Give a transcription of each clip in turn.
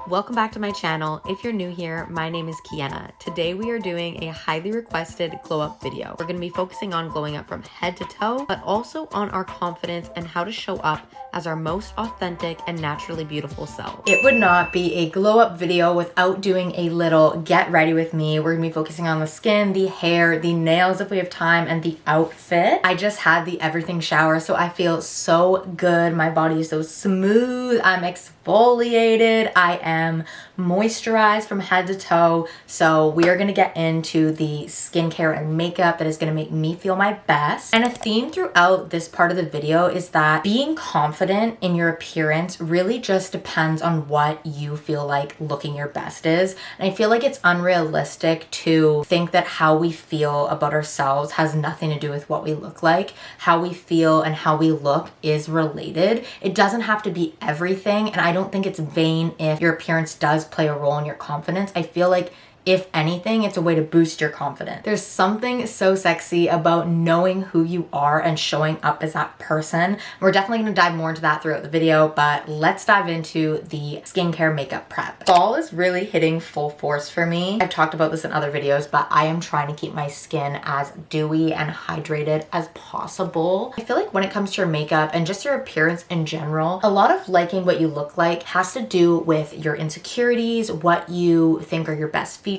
Welcome back to my channel. If you're new here, my name is Kiana. Today we are doing a highly requested glow up video. We're going to be focusing on glowing up from head to toe, but also on our confidence and how to show up as our most authentic and naturally beautiful self. It would not be a glow up video without doing a little get ready with me. We're going to be focusing on the skin, the hair, the nails if we have time, and the outfit. I just had the everything shower, so I feel so good. My body is so smooth. I'm exfoliated. I am moisturized from head to toe. So we are gonna get into the skincare and makeup that is gonna make me feel my best. And a theme throughout this part of the video is that being confident in your appearance really just depends on what you feel like looking your best is. And I feel like it's unrealistic to think that how we feel about ourselves has nothing to do with what we look like. How we feel and how we look is related. It doesn't have to be everything, and I don't think it's vain if your appearance does play a role in your confidence. I feel like if anything, it's a way to boost your confidence. There's something so sexy about knowing who you are and showing up as that person. We're definitely gonna dive more into that throughout the video, but let's dive into the skincare makeup prep. Fall is really hitting full force for me. I've talked about this in other videos, but I am trying to keep my skin as dewy and hydrated as possible. I feel like when it comes to your makeup and just your appearance in general, a lot of liking what you look like has to do with your insecurities, what you think are your best features,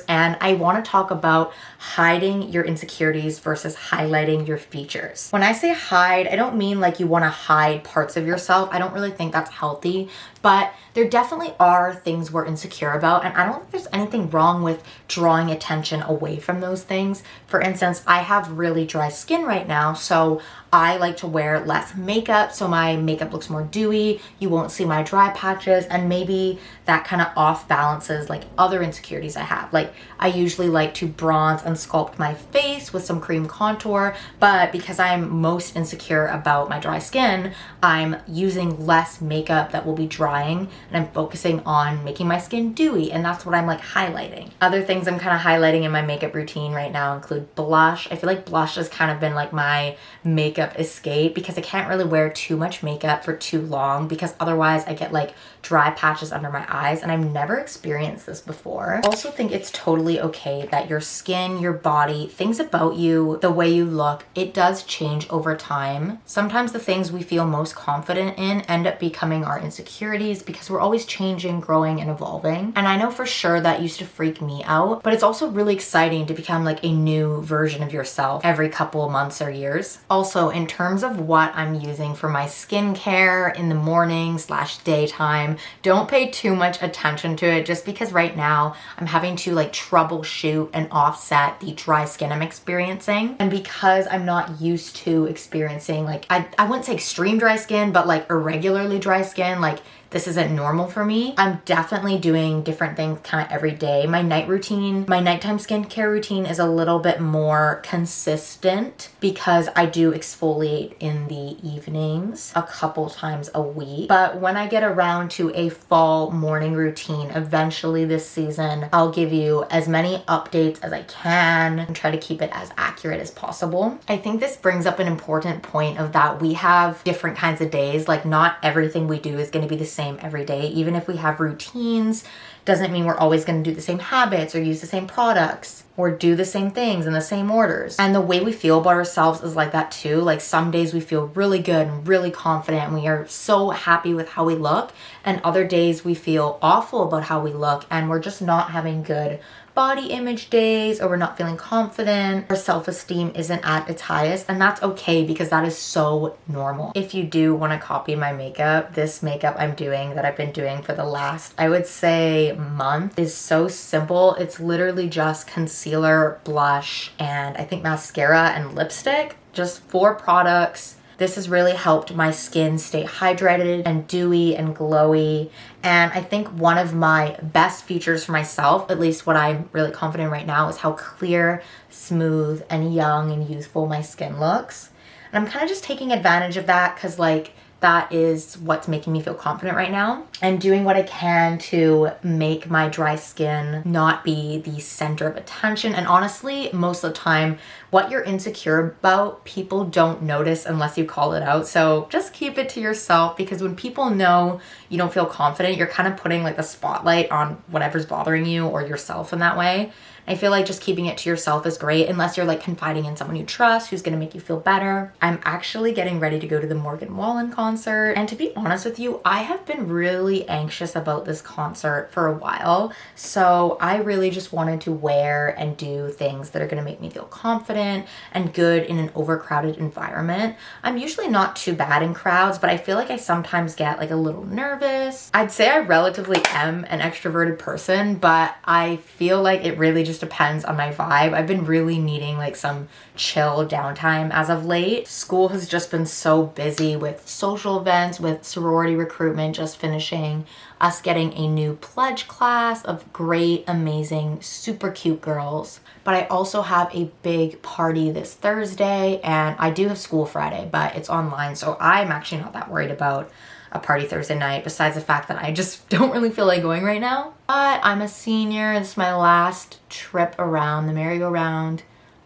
and I want to talk about hiding your insecurities versus highlighting your features. When I say hide, I don't mean like you want to hide parts of yourself. I don't really think that's healthy, but there definitely are things we're insecure about, and I don't think there's anything wrong with drawing attention away from those things. For instance, I have really dry skin right now, so I like to wear less makeup so my makeup looks more dewy. You won't see my dry patches, and maybe that kind of off balances like other insecurities I have. Like I usually like to bronze and sculpt my face with some cream contour, but because I'm most insecure about my dry skin, I'm using less makeup that will be drying, and I'm focusing on making my skin dewy, and that's what I'm like highlighting. Other things I'm kind of highlighting in my makeup routine right now include blush. I feel like blush has kind of been like my makeup escape because I can't really wear too much makeup for too long because otherwise I get like dry patches under my eyes, and I've never experienced this before. I also think it's totally okay that your skin, your body, things about you, the way you look, it does change over time. Sometimes the things we feel most confident in end up becoming our insecurities because we're always changing, growing, and evolving. And I know for sure that used to freak me out, but it's also really exciting to become like a new version of yourself every couple of months or years. Also, in terms of what I'm using for my skincare in the morning/daytime, don't pay too much attention to it just because right now I'm having to like troubleshoot and offset the dry skin I'm experiencing. And because I'm not used to experiencing like, I wouldn't say extreme dry skin, but like irregularly dry skin, like this isn't normal for me. I'm definitely doing different things kind of every day. My nighttime skincare routine is a little bit more consistent because I do exfoliate in the evenings a couple times a week. But when I get around to a fall morning routine, eventually this season, I'll give you as many updates as I can and try to keep it as accurate as possible. I think this brings up an important point of that we have different kinds of days. Like not everything we do is going to be the same every day. Even if we have routines, doesn't mean we're always going to do the same habits or use the same products or do the same things in the same orders. And the way we feel about ourselves is like that too. Like some days we feel really good and really confident and we are so happy with how we look, and other days we feel awful about how we look and we're just not having good body image days, or we're not feeling confident, our self-esteem isn't at its highest, and that's okay because that is so normal. If you do want to copy my makeup, this makeup I'm doing that I've been doing for the last, I would say, month is so simple. It's literally just concealer, blush, and I think mascara and lipstick. Just 4 products. This has really helped my skin stay hydrated and dewy and glowy. And I think one of my best features for myself, at least what I'm really confident in right now, is how clear, smooth, and young and youthful my skin looks. And I'm kind of just taking advantage of that because like that is what's making me feel confident right now. I'm doing what I can to make my dry skin not be the center of attention. And honestly, most of the time, what you're insecure about, people don't notice unless you call it out. So just keep it to yourself, because when people know you don't feel confident, you're kind of putting like the spotlight on whatever's bothering you or yourself in that way. I feel like just keeping it to yourself is great, unless you're like confiding in someone you trust who's gonna make you feel better. I'm actually getting ready to go to the Morgan Wallen concert. And to be honest with you, I have been really anxious about this concert for a while. So I really just wanted to wear and do things that are gonna make me feel confident and good in an overcrowded environment. I'm usually not too bad in crowds, but I feel like I sometimes get like a little nervous. I'd say I relatively am an extroverted person, but I feel like it really just depends on my vibe. I've been really needing like some chill downtime as of late. School has just been so busy with social events, with sorority recruitment just finishing, us getting a new pledge class of great, amazing, super cute girls. But I also have a big party this Thursday, and I do have school Friday, but it's online, so I'm actually not that worried about a party Thursday night, besides the fact that I just don't really feel like going right now. But I'm a senior. This is my last trip around the merry-go-round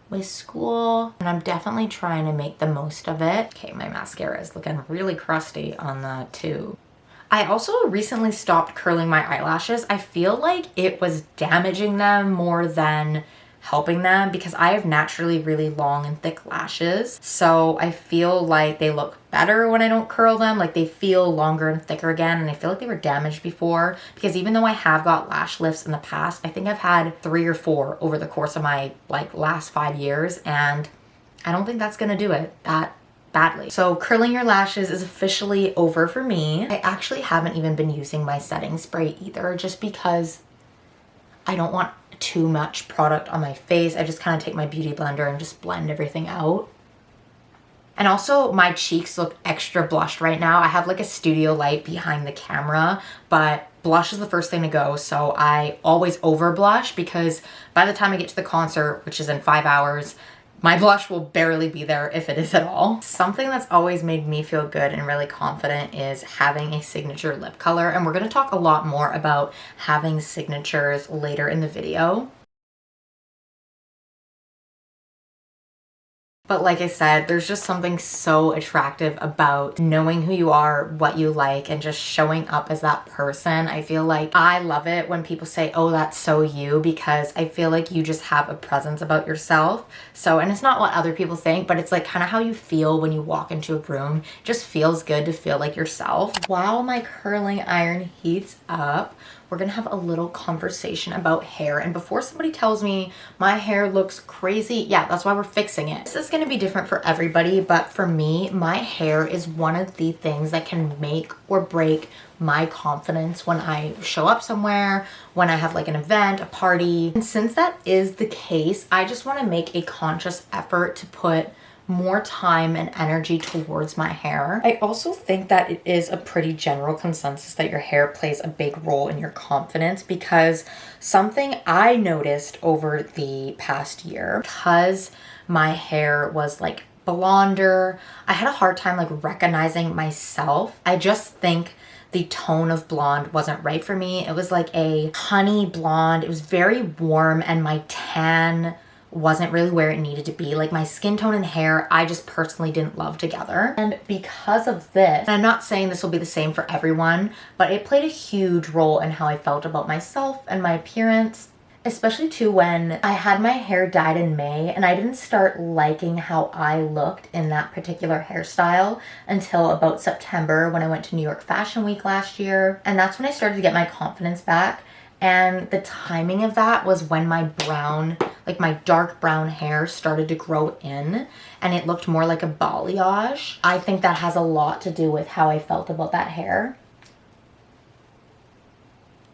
with school, and I'm definitely trying to make the most of it. Okay, my mascara is looking really crusty on the tube. I also recently stopped curling my eyelashes. I feel like it was damaging them more than helping them, because I have naturally really long and thick lashes. So I feel like they look better when I don't curl them. Like they feel longer and thicker again. And I feel like they were damaged before, because even though I have got lash lifts in the past, I think I've had 3 or 4 over the course of my like last 5 years. And I don't think that's gonna do it that badly. So curling your lashes is officially over for me. I actually haven't even been using my setting spray either, just because I don't want too much product on my face. I just kind of take my beauty blender and just blend everything out. And also my cheeks look extra blushed right now. I have like a studio light behind the camera, but blush is the first thing to go. So I always over blush, because by the time I get to the concert, which is in 5 hours, my blush will barely be there, if it is at all. Something that's always made me feel good and really confident is having a signature lip color. And we're gonna talk a lot more about having signatures later in the video. But like I said, there's just something so attractive about knowing who you are, what you like, and just showing up as that person. I feel like I love it when people say, oh, that's so you, because I feel like you just have a presence about yourself. So, and it's not what other people think, but it's like kind of how you feel when you walk into a room. It just feels good to feel like yourself. While my curling iron heats up, we're gonna have a little conversation about hair. And before somebody tells me my hair looks crazy, yeah, that's why we're fixing it. This is gonna be different for everybody, but for me, my hair is one of the things that can make or break my confidence when I show up somewhere, when I have like an event, a party. And since that is the case, I just wanna make a conscious effort to put more time and energy towards my hair. I also think that it is a pretty general consensus that your hair plays a big role in your confidence, because something I noticed over the past year, because my hair was like blonder, I had a hard time like recognizing myself. I just think the tone of blonde wasn't right for me. It was like a honey blonde. It was very warm, and my tan wasn't really where it needed to be. Like my skin tone and hair, I just personally didn't love together. And because of this, and I'm not saying this will be the same for everyone, but it played a huge role in how I felt about myself and my appearance, especially too when I had my hair dyed in May, and I didn't start liking how I looked in that particular hairstyle until about September, when I went to New York Fashion Week last year. And that's when I started to get my confidence back. And the timing of that was when my brown, like my dark brown hair started to grow in, and it looked more like a balayage. I think that has a lot to do with how I felt about that hair.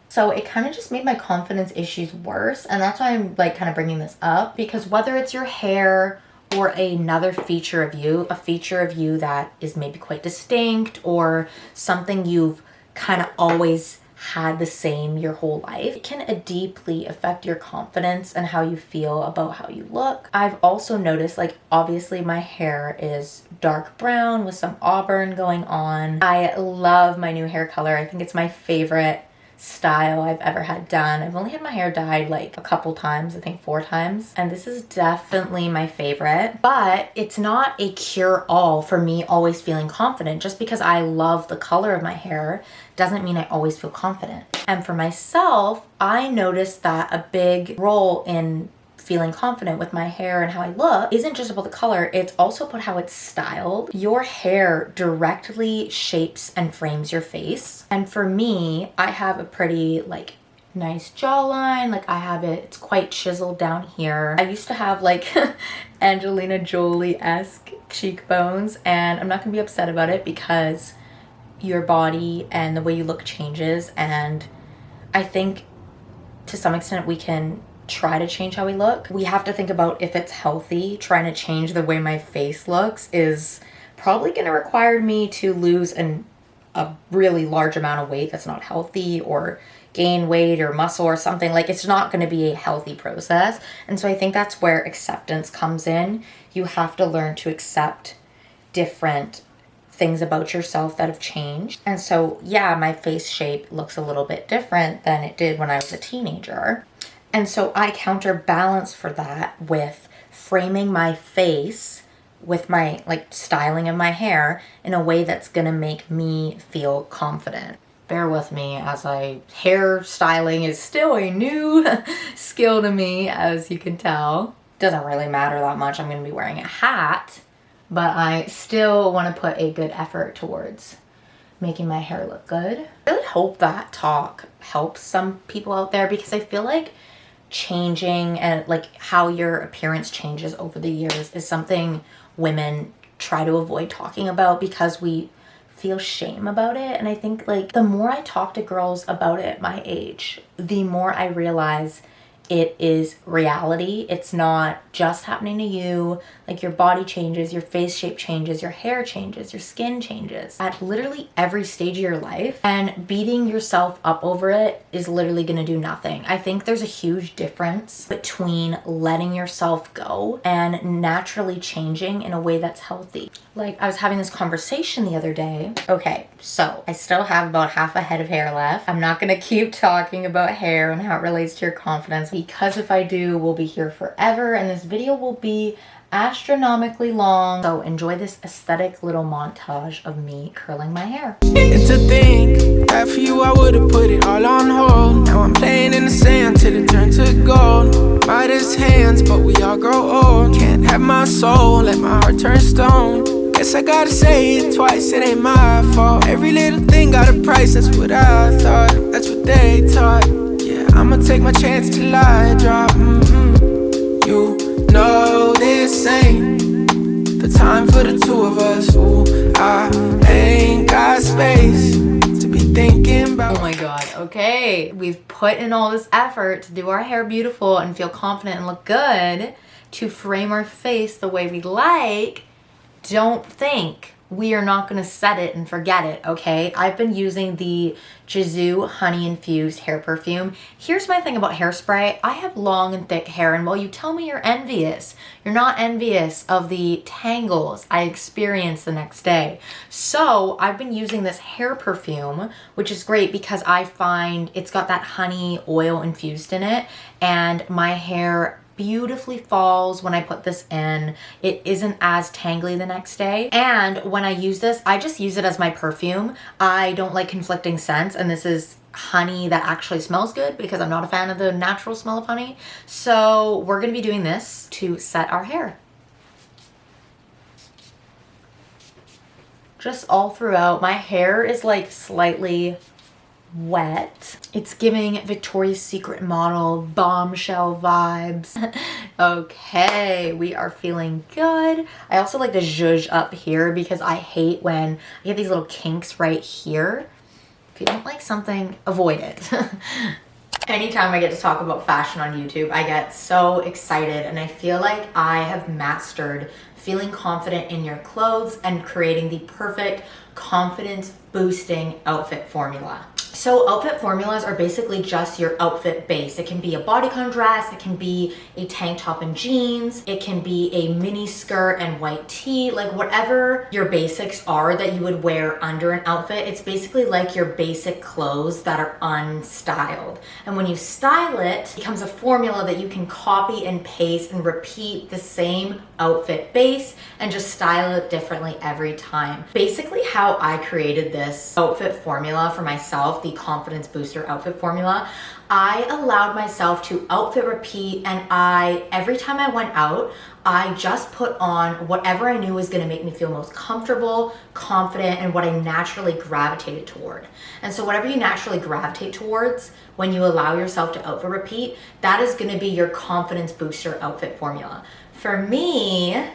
So it kind of just made my confidence issues worse. And that's why I'm like kind of bringing this up, because whether it's your hair or another feature of you, a feature of you that is maybe quite distinct, or something you've kind of always had the same your whole life. It can deeply affect your confidence and how you feel about how you look. I've also noticed, like, obviously my hair is dark brown with some auburn going on. I love my new hair color. I think it's my favorite style I've ever had done. I've only had my hair dyed like a couple times, I think 4 times, and this is definitely my favorite. But it's not a cure-all for me always feeling confident. Just because I love the color of my hair doesn't mean I always feel confident. And for myself, I noticed that a big role in feeling confident with my hair and how I look isn't just about the color, it's also about how it's styled. Your hair directly shapes and frames your face. And for me, I have a pretty like nice jawline. Like I have it, it's quite chiseled down here. I used to have like Angelina Jolie-esque cheekbones, and I'm not gonna be upset about it because your body and the way you look changes, and I think to some extent we can try to change how we look. We have to think about if it's healthy. Trying to change the way my face looks is probably going to require me to lose a really large amount of weight that's not healthy, or gain weight or muscle or something. Like, it's not going to be a healthy process. And so I think that's where acceptance comes in. You have to learn to accept different things about yourself that have changed. And so yeah, my face shape looks a little bit different than it did when I was a teenager. And so I counterbalance for that with framing my face with my like styling of my hair in a way that's gonna make me feel confident. Bear with me as hair styling is still a new skill to me, as you can tell. Doesn't really matter that much. I'm gonna be wearing a hat, but I still wanna put a good effort towards making my hair look good. I really hope that talk helps some people out there, because I feel like changing and like how your appearance changes over the years is something women try to avoid talking about because we feel shame about it. And I think like the more I talk to girls about it my age, the more I realize it is reality. It's not just happening to you. Like, your body changes, your face shape changes, your hair changes, your skin changes at literally every stage of your life. And beating yourself up over it is literally gonna do nothing. I think there's a huge difference between letting yourself go and naturally changing in a way that's healthy. Like, I was having this conversation the other day. Okay, so I still have about half a head of hair left. I'm not gonna keep talking about hair and how it relates to your confidence, because if I do, we'll be here forever and this video will be astronomically long. So enjoy this aesthetic little montage of me curling my hair. It's a thing that for you I would have put it all on hold. Now I'm playing in the sand till it turned to gold. Midas hands, but we all grow old. Can't have my soul, let my heart turn stone. Guess I gotta say it twice, it ain't my fault. Every little thing got a price, that's what I thought. That's what they taught. Yeah, I'ma take my chance till I drop. You know this ain't the time for the two of us. Ooh, I ain't got space to be thinking about. Oh my god, okay. We've put in all this effort to do our hair beautiful and feel confident and look good, to frame our face the way we like. Don't think we are not gonna set it and forget it, okay? I've been using the Jizu honey infused hair perfume. Here's my thing about hairspray. I have long and thick hair, and while you tell me you're envious, you're not envious of the tangles I experience the next day. So I've been using this hair perfume, which is great because I find it's got that honey oil infused in it, and my hair beautifully falls when I put this in. It isn't as tangly the next day. And when I use this, I just use it as my perfume. I don't like conflicting scents, and this is honey that actually smells good because I'm not a fan of the natural smell of honey. So we're gonna be doing this to set our hair. Just all throughout. My hair is like slightly wet. It's giving Victoria's Secret model bombshell vibes. Okay, we are feeling good. I also like to zhuzh up here because I hate when I get these little kinks right here. If you don't like something, avoid it. Anytime I get to talk about fashion on YouTube, I get so excited, and I feel like I have mastered feeling confident in your clothes and creating the perfect confidence boosting outfit formula. So outfit formulas are basically just your outfit base. It can be a bodycon dress, it can be a tank top and jeans, it can be a mini skirt and white tee, like whatever your basics are that you would wear under an outfit. It's basically like your basic clothes that are unstyled. And when you style it, it becomes a formula that you can copy and paste and repeat the same outfit base and just style it differently every time. Basically how I created this outfit formula for myself, the confidence booster outfit formula, I allowed myself to outfit repeat, and every time I went out, I just put on whatever I knew was gonna make me feel most comfortable, confident, and what I naturally gravitated toward. And so whatever you naturally gravitate towards when you allow yourself to outfit repeat, that is gonna be your confidence booster outfit formula. For me,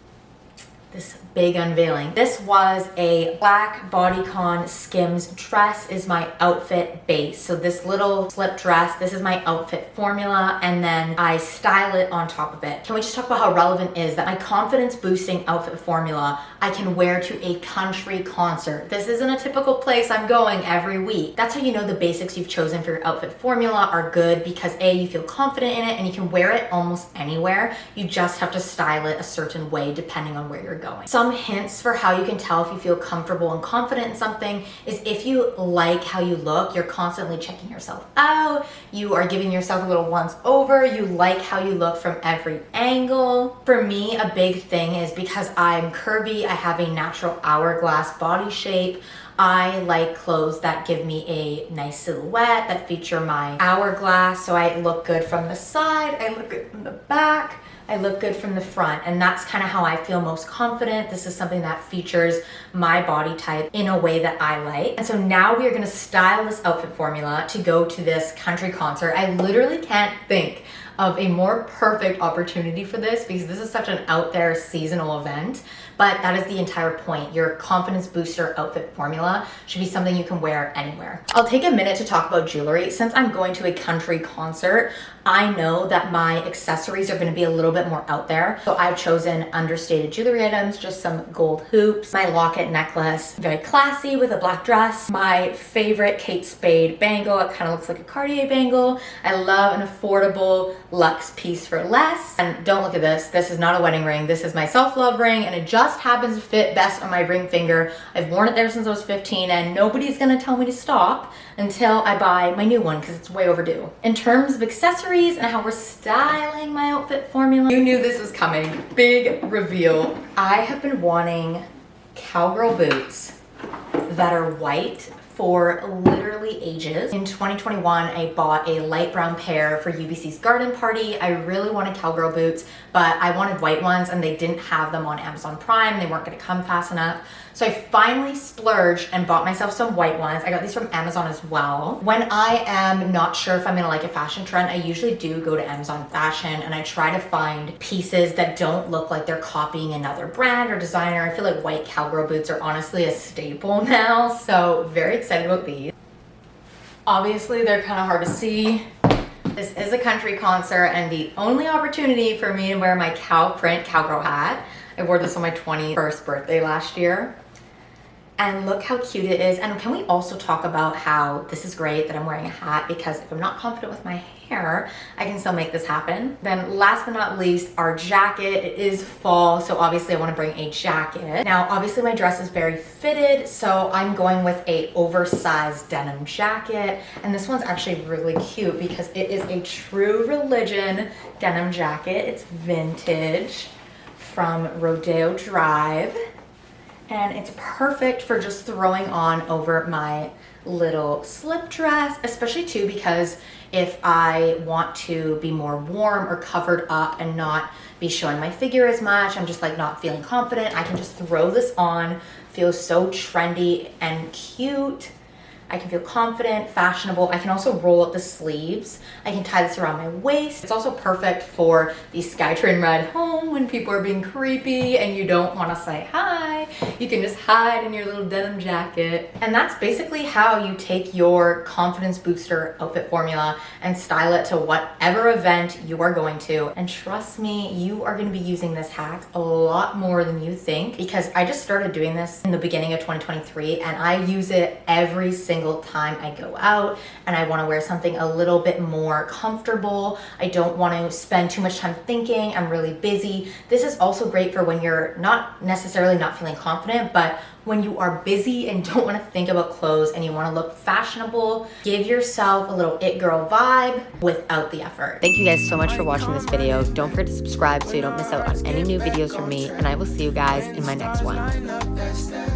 this big unveiling. This was a black bodycon Skims dress is my outfit base. So this little slip dress, this is my outfit formula, and then I style it on top of it. Can we just talk about how relevant is that my confidence boosting outfit formula I can wear to a country concert? This isn't a typical place I'm going every week. That's how you know the basics you've chosen for your outfit formula are good, because A, you feel confident in it and you can wear it almost anywhere. You just have to style it a certain way depending on where you're going. Some hints for how you can tell if you feel comfortable and confident in something is if you like how you look, you're constantly checking yourself out, you are giving yourself a little once over, you like how you look from every angle. For me, a big thing is because I'm curvy, I have a natural hourglass body shape, I like clothes that give me a nice silhouette, that feature my hourglass, so I look good from the side, I look good from the back, I look good from the front, and that's kind of how I feel most confident. This is something that features my body type in a way that I like. And so now we are gonna style this outfit formula to go to this country concert. I literally can't think of a more perfect opportunity for this, because this is such an out there seasonal event, but that is the entire point. Your confidence booster outfit formula should be something you can wear anywhere. I'll take a minute to talk about jewelry. Since I'm going to a country concert, I know that my accessories are gonna be a little bit more out there. So I've chosen understated jewelry items, just some gold hoops, my locket necklace, very classy with a black dress, my favorite Kate Spade bangle. It kind of looks like a Cartier bangle. I love an affordable luxe piece for less. And don't look at this. This is not a wedding ring. This is my self-love ring, and it just happens to fit best on my ring finger. I've worn it there since I was 15, and nobody's gonna tell me to stop until I buy my new one, because it's way overdue. In terms of accessories and how we're styling my outfit formula, you knew this was coming. Big reveal. I have been wanting cowgirl boots that are white for literally ages. In 2021, I bought a light brown pair for UBC's garden party. I really wanted cowgirl boots, but I wanted white ones and they didn't have them on Amazon Prime. They weren't gonna come fast enough. So I finally splurged and bought myself some white ones. I got these from Amazon as well. When I am not sure if I'm gonna like a fashion trend, I usually do go to Amazon Fashion and I try to find pieces that don't look like they're copying another brand or designer. I feel like white cowgirl boots are honestly a staple now, so very excited about these. Obviously, they're kind of hard to see. This is a country concert and the only opportunity for me to wear my cow print cowgirl hat. I wore this on my 21st birthday last year. And look how cute it is. And can we also talk about how this is great that I'm wearing a hat, because if I'm not confident with my hair, I can still make this happen. Then last but not least, our jacket. It is fall, so obviously I want to bring a jacket. Now, obviously my dress is very fitted, so I'm going with a oversized denim jacket. And this one's actually really cute because it is a True Religion denim jacket. It's vintage from Rodeo Drive. And it's perfect for just throwing on over my little slip dress, especially too because if I want to be more warm or covered up and not be showing my figure as much, I'm just like not feeling confident, I can just throw this on, feel so trendy and cute. I can feel confident, fashionable. I can also roll up the sleeves. I can tie this around my waist. It's also perfect for the Skytrain ride home when people are being creepy and you don't want to say hi. You can just hide in your little denim jacket. And that's basically how you take your confidence booster outfit formula and style it to whatever event you are going to. And trust me, you are going to be using this hack a lot more than you think, because I just started doing this in the beginning of 2023 and I use it every single time I go out and I want to wear something a little bit more comfortable. I don't want to spend too much time thinking. I'm really busy. This is also great for when you're not necessarily not feeling confident, but when you are busy and don't want to think about clothes and you want to look fashionable. Give yourself a little it girl vibe without the effort. Thank you guys so much for watching this video. Don't forget to subscribe so you don't miss out on any new videos from me, and I will see you guys in my next one.